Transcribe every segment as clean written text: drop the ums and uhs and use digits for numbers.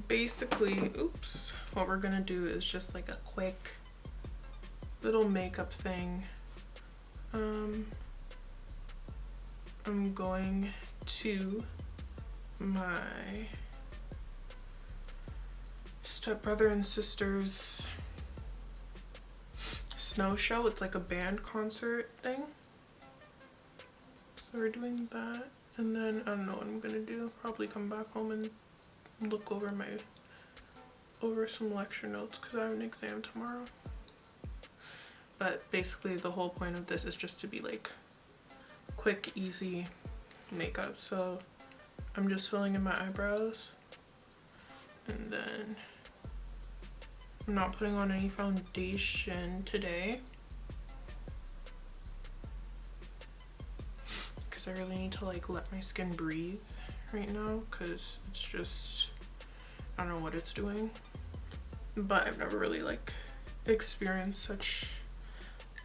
basically, oops, what we're gonna do is just like a quick little makeup thing. I'm going to my stepbrother and sister's snow show. It's like a band concert thing. So we're doing that, and then I don't know what I'm gonna do. Probably come back home and look over some lecture notes because I have an exam tomorrow. But basically the whole point of this is just to be like quick, easy makeup. So I'm just filling in my eyebrows, and then I'm not putting on any foundation today because I really need to like let my skin breathe right now, because it's just, I don't know what it's doing. But I've never really like experienced such,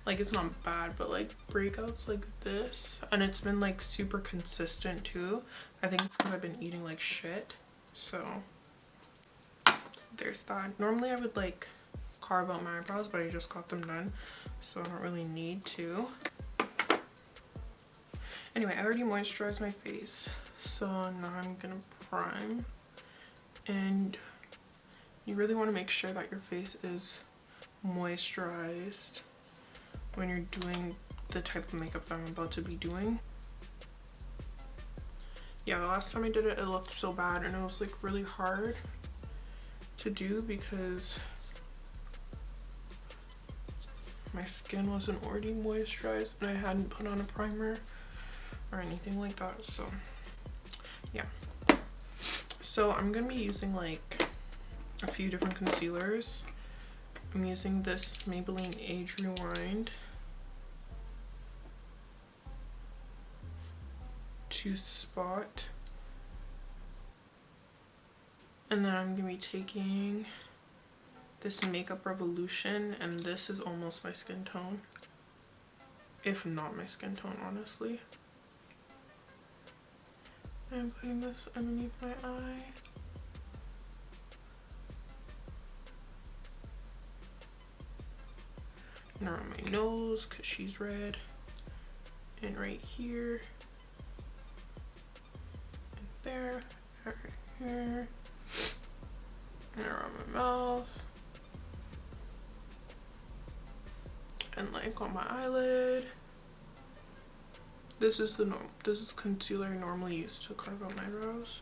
like, it's not bad, but like breakouts like this, and it's been like super consistent too. I think it's because I've been eating like shit. So there's that. Normally I would like carve out my eyebrows, but I just got them done, so I don't really need to. Anyway, I already moisturized my face, so now I'm gonna prime. And you really want to make sure that your face is moisturized when you're doing the type of makeup that I'm about to be doing. Yeah, the last time I did it, it looked so bad, and it was like really hard to do because my skin wasn't already moisturized and I hadn't put on a primer or anything like that. So yeah, so I'm gonna be using like a few different concealers. I'm using this Maybelline Age Rewind to spot, and then I'm gonna be taking this Makeup Revolution, and this is almost my skin tone, if not my skin tone, honestly. I'm putting this underneath my eye. And around my nose, because she's red. And right here. And there. Right here. And around my mouth. And like on my eyelid. This is concealer I normally use to carve out my brows.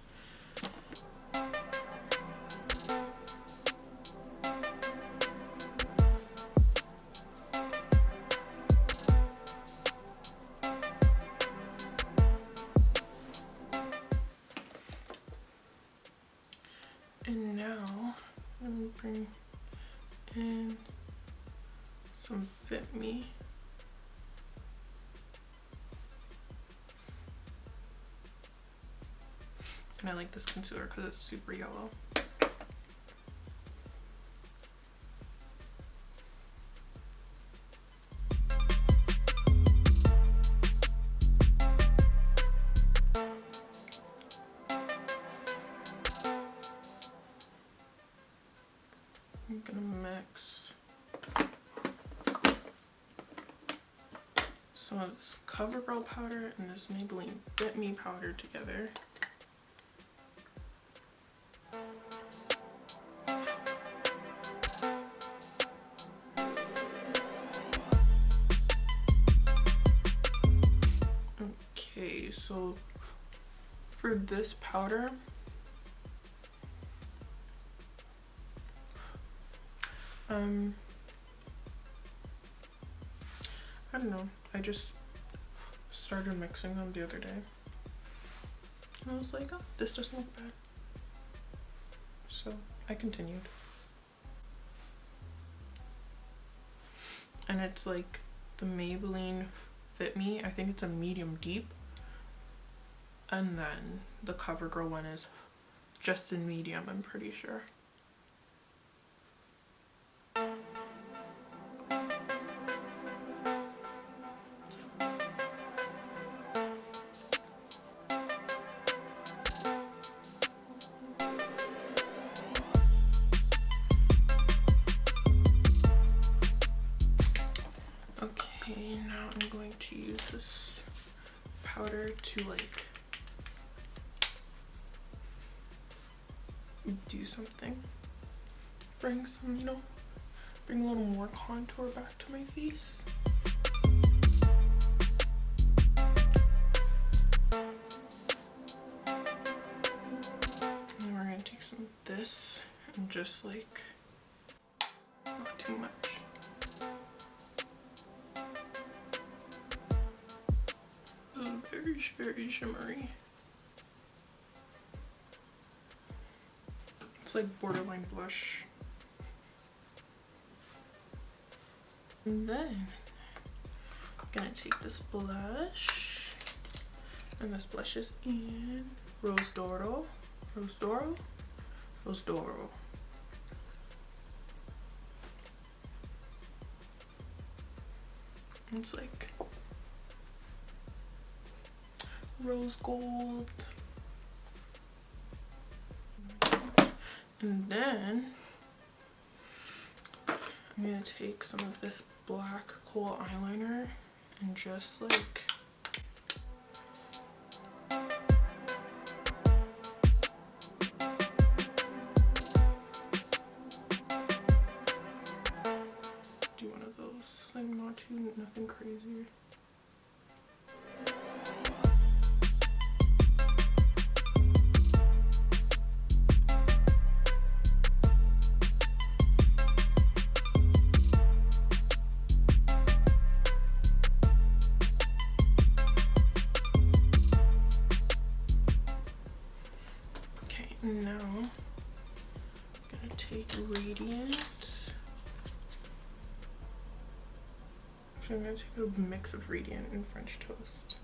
And now I'm gonna bring in some Fit Me. And I like this concealer because it's super yellow. I'm gonna mix some of this CoverGirl powder and this Maybelline Fit Me powder together. Okay, so for this powder, I don't know, I just started mixing them the other day and I was like, oh, this doesn't look bad, so I continued. And it's like the Maybelline Fit Me, I think it's a medium deep, and then the CoverGirl one is just in medium, I'm pretty sure. powder to like do something. Bring some, you know, bring a little more contour back to my face. And then we're gonna take some of this and just like, not too much. This is very shimmery. It's like borderline blush. And then I'm gonna take this blush, and this blush is in Rose D'Oro. Rose D'Oro? Rose D'Oro. It's like rose gold. And then I'm gonna take some of this black kohl eyeliner and just like do one of those, like nothing crazy. Now I'm gonna take Rayediant. Actually, I'm gonna take a mix of Rayediant and French Toast.